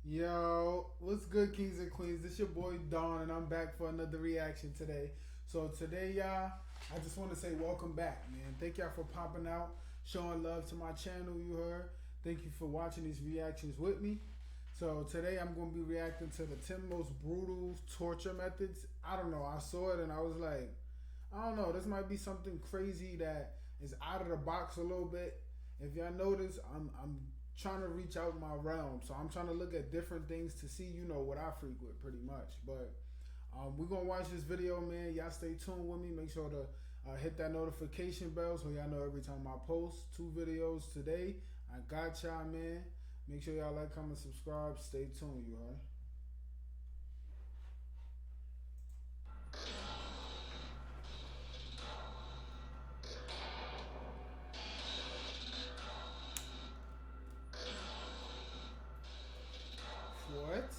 Yo, what's good, kings and queens? This your boy Don, and I'm back for another reaction today. So today, y'all, I just want to say welcome back, man. Thank y'all for popping out, showing love to my channel. You heard. Thank you for watching these reactions with me. So today, I'm going to be reacting to the 10 most brutal torture methods. I don't know. I saw it and I was like, I don't know. This might be something crazy that is out of the box a little bit. If y'all notice, I'm trying to reach out my realm, so I'm trying to look at different things to see, what I freak with, pretty much. But we're gonna watch this video, man. Y'all stay tuned with me. Make sure to hit that notification bell so y'all know every time I post 2 videos today. I got y'all, man. Make sure y'all like, comment, subscribe. Stay tuned, you heard. What?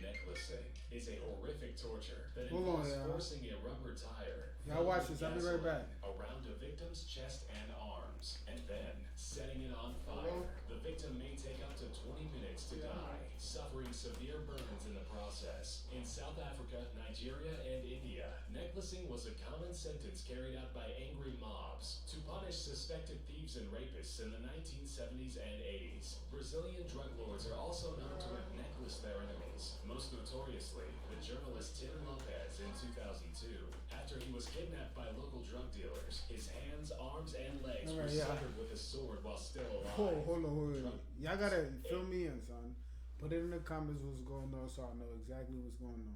Necklacing is a horrific torture that Hold on, involves y'all. forcing a rubber tire Y'all watch this. I'll be right back. around a victim's chest and arms, and then setting it on fire. Hello? The victim may take up to 20 minutes to die, suffering severe burns in the process. In South Africa, Nigeria, and India, necklacing was a common sentence carried out by angry mobs to punish suspected thieves and rapists in the 1970s and 80s. Brazilian drug lords are also known to have necklaced their enemies, most notoriously the journalist Tim Lopez in 2002. After he was kidnapped by local drug dealers, his hands, arms, and legs were severed with a sword while still alive. Hold on. Y'all gotta fill me in, son. Put it in the comments what's going on so I know exactly what's going on.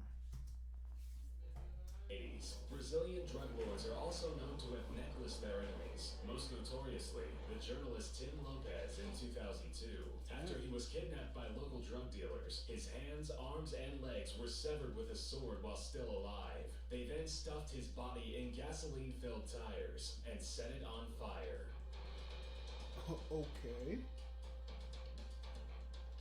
80s. Brazilian drug lords are also known to have necklaced their enemies, most notoriously the journalist Tim Lopez in 2002. After he was kidnapped by local drug dealers, his hands, arms, and legs were severed with a sword while still alive. They then stuffed his body in gasoline-filled tires and set it on fire. Okay.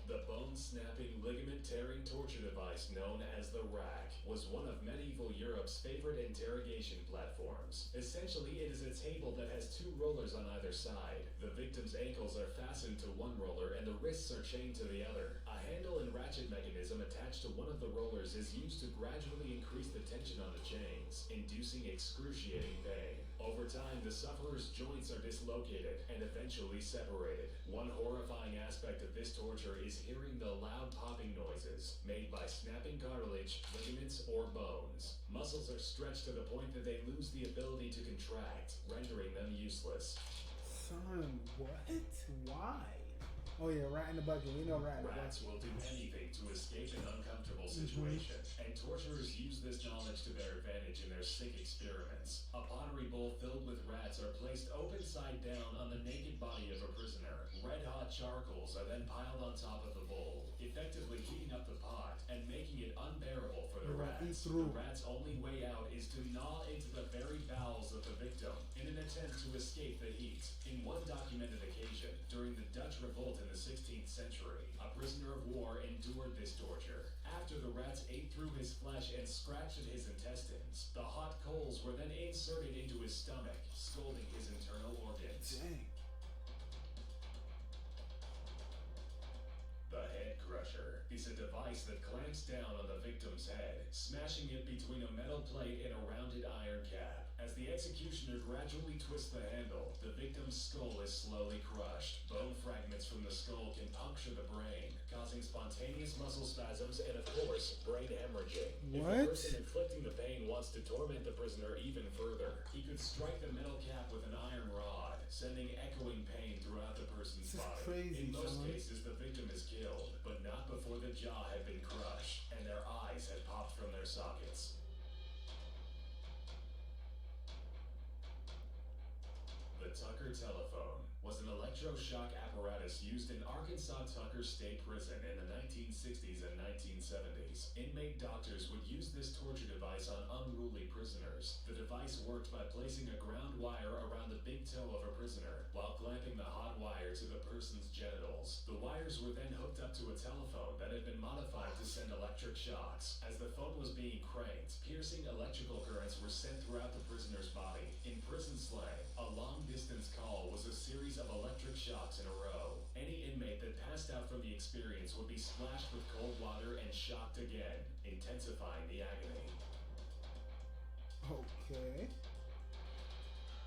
The bone-snapping, ligament-tearing torture device known as the rack was one of medieval Europe's favorite interrogation platforms. Essentially, it is a table that has 2 rollers on either side. The victim's ankles are fastened to one roller and the wrists are chained to the other. A handle and ratchet mechanism attached to one of the rollers is used to gradually increase the tension on the chains, inducing excruciating pain. Over time, the sufferer's joints are dislocated and eventually separated. One horrifying aspect of this torture is hearing the loud popping noises made by snapping cartilage, ligaments, or bones. Muscles are stretched to the point that they lose the ability to contract, rendering them useless. Son, what? Why? Oh yeah, rat in the bucket. We know rat in the bucket. Rats will do anything to escape an uncomfortable situation, and torturers use this knowledge to their advantage in their sick experiments. A pottery bowl filled with rats are placed open side down on the naked body of a prisoner. Red-hot charcoals are then piled on top of the bowl, effectively heating up the pot and making it unbearable for the rats. The rats' only way out is to gnaw into the very bowels of the victim in an attempt to escape the heat. In one documented occasion, during the Dutch Revolt in the 16th century, a prisoner of war endured this torture. After the rats ate through his flesh and scratched at his intestines, the hot coals were then inserted into his stomach, scalding his internal organs. Dang. The head crusher is a device that clamps down on the victim's head, smashing it between a metal plate and a rounded iron cap. As the executioner gradually twists the handle, the victim's skull is slowly crushed. Bone fragments from the skull can puncture the brain, causing spontaneous muscle spasms and, of course, brain hemorrhaging. What? If the person inflicting the pain wants to torment the prisoner even further, he could strike the metal cap with an iron rod, sending echoing pain throughout the person's body. Crazy, in most son. cases, the victim is killed, but not before the jaw had been crushed and their eyes had popped from their sockets. The Tucker telephone was an electroshock apparatus used in Arkansas Tucker State Prison in the 1960s and 1970s. Inmate doctors would use this torture device on unruly prisoners. The device worked by placing a ground wire around the big toe of a prisoner while clamping the hot wire to the person's genitals. The wires were then hooked up to a telephone that had been modified to send electric shocks. As the phone was being cranked, piercing electrical currents were sent throughout the prisoner's body. In prison slang, a long-distance call was a series of electric shocks in a row. Any inmate that passed out from the experience would be splashed with cold water and shocked again, intensifying the agony. Okay.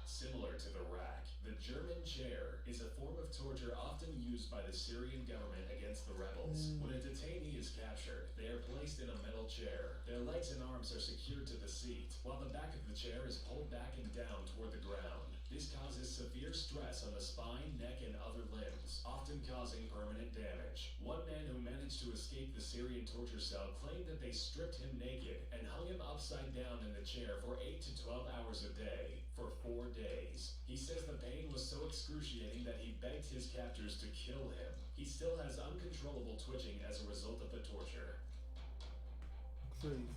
Similar to the rack, the German chair is a form of torture often used by the Syrian government against the rebels. When a detainee is captured, they are placed in a metal chair. Their legs and arms are secured to the seat, while the back of the chair is pulled back and down toward the ground. This causes severe stress on the spine, neck, and other limbs, often causing permanent damage. One man who managed to escape the Syrian torture cell claimed that they stripped him naked and hung him upside down in the chair for 8 to 12 hours a day for 4 days. He says the pain was so excruciating that he begged his captors to kill him. He still has uncontrollable twitching as a result of the torture. Crazy.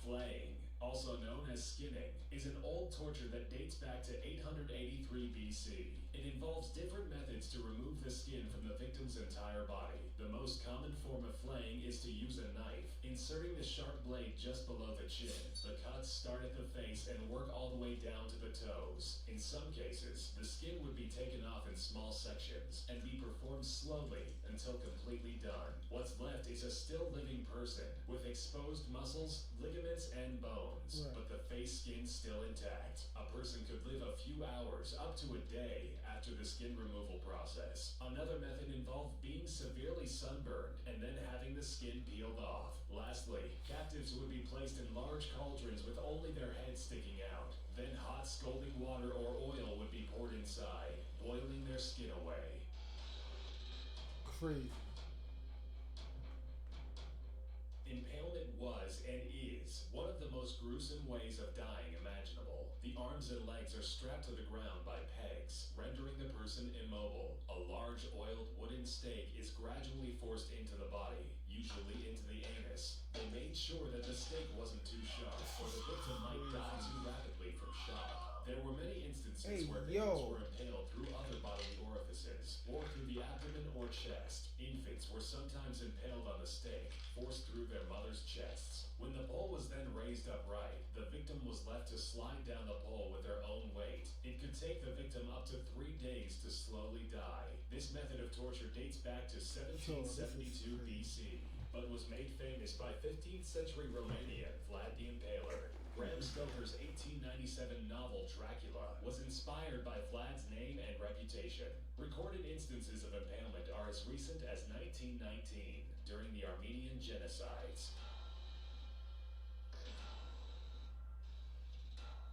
Flaying, also known as skinning, is an old torture that dates back to 883 BC. It involves different methods to remove the skin from the victim's entire body. The most common form of flaying is to use a knife, inserting the sharp blade just below the chin. The cuts start at the face and work all the way down to the toes. In some cases, the skin would be taken off in small sections and be performed slowly until completely done. What's left is a still living person with exposed muscles, ligaments, and bones, but the face skin still intact. A person could live a few hours, up to a day, after the skin removal process. Another method involved being severely sunburned and then having the skin peeled off. Lastly, captives would be placed in large cauldrons with only their heads sticking out. Then hot scalding water or oil would be poured inside, boiling their skin away. Crazy. Impalement was and is one of the most gruesome ways of dying imaginable. The arms and legs are strapped to the ground by pegs, rendering the person immobile. A large oiled wooden stake is gradually forced into the body, usually into the anus. They made sure that the stake wasn't too sharp, or the victim might die too rapidly from shock. There were many instances where victims were impaled through other bodily orifices, or through the abdomen or chest. Infants were sometimes impaled on the stake, forced through their mother's chests. When the pole was then raised upright, the victim was left to slide down the pole with their own weight. It could take the victim up to 3 days to slowly die. This method of torture dates back to 1772 BC, but was made famous by 15th century Romanian Vlad the Impaler. Bram Stoker's 1897 novel Dracula was inspired by Vlad's name and reputation. Recorded instances of impalement are as recent as 1919, during the Armenian genocides.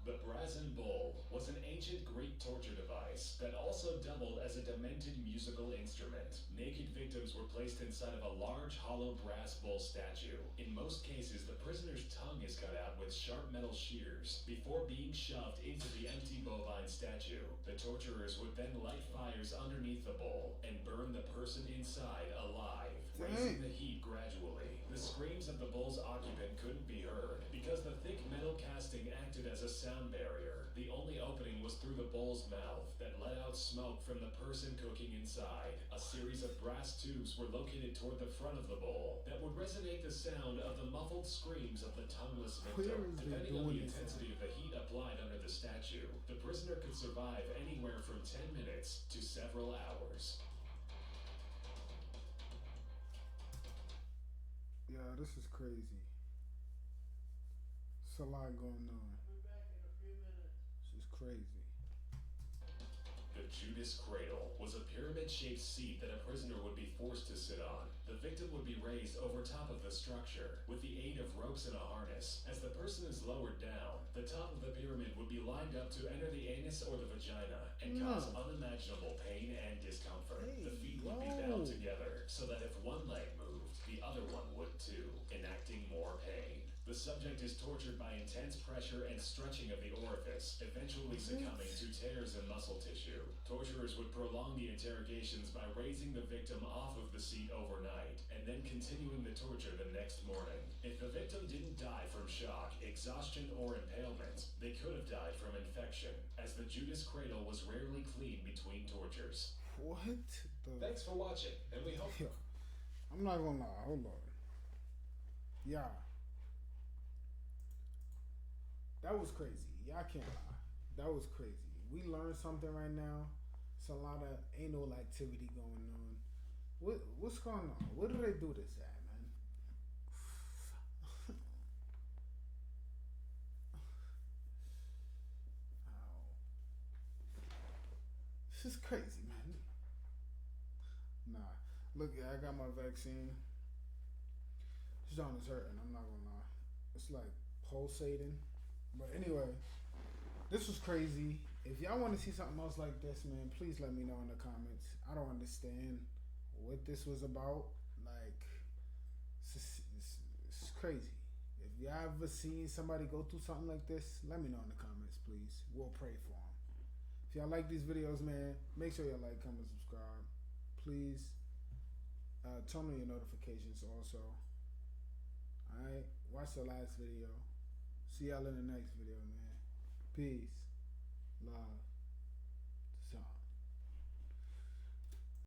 The brazen bowl was an ancient Greek torture device that also doubled as a demented musical instrument. Naked victims were placed inside of a large hollow brass bull statue. In most cases, the prisoner's tongue is cut out with sharp metal shears before being shoved into the empty bovine statue. The torturers would then light fires underneath the bowl and burn the person inside alive, raising the heat gradually. The screams of the bull's occupant couldn't be heard because the thick metal casting acted as a sound barrier. The only opening was through the bull's mouth that let out smoke from the person cooking inside. A series of brass tubes were located toward the front of the bowl that would resonate the sound of the muffled screams of the tongueless victim. Depending on the intensity of the heat applied under the statue, the prisoner could survive anywhere from 10 minutes to several hours. Yeah, this is crazy. It's a lot going on. I'll be back in a few minutes. This is crazy. The Judas cradle was a pyramid-shaped seat that a prisoner would be forced to sit on. The victim would be raised over top of the structure with the aid of ropes and a harness. As the person is lowered down, the top of the pyramid would be lined up to enter the anus or the vagina and cause unimaginable pain and discomfort. The feet would be bound together so that if one leg moved, the other one would too, enacting more pain. The subject is tortured by intense pressure and stretching of the orifice, eventually succumbing to tears in muscle tissue. Torturers would prolong the interrogations by raising the victim off of the seat overnight, and then continuing the torture the next morning. If the victim didn't die from shock, exhaustion, or impalement, they could have died from infection, as the Judas cradle was rarely clean between tortures. What the? Thanks for watching, and we hope... Yo, I'm not gonna lie, hold on. Yeah. That was crazy. Yeah, I can't lie. That was crazy. we learn something right now. It's a lot of anal activity going on. What's going on? Where do they do this at, man? Oh, this is crazy, man. Nah, look, I got my vaccine. This joint is hurting. I'm not gonna lie. It's like pulsating. But anyway, this was crazy. If y'all want to see something else like this, man, please let me know in the comments. I don't understand what this was about. Like, it's crazy. If y'all ever seen somebody go through something like this, let me know in the comments, please. We'll pray for them. If y'all like these videos, man, make sure y'all like, comment, subscribe. Please turn on your notifications also. Alright, watch the last video. See y'all in the next video, man. Peace. Love.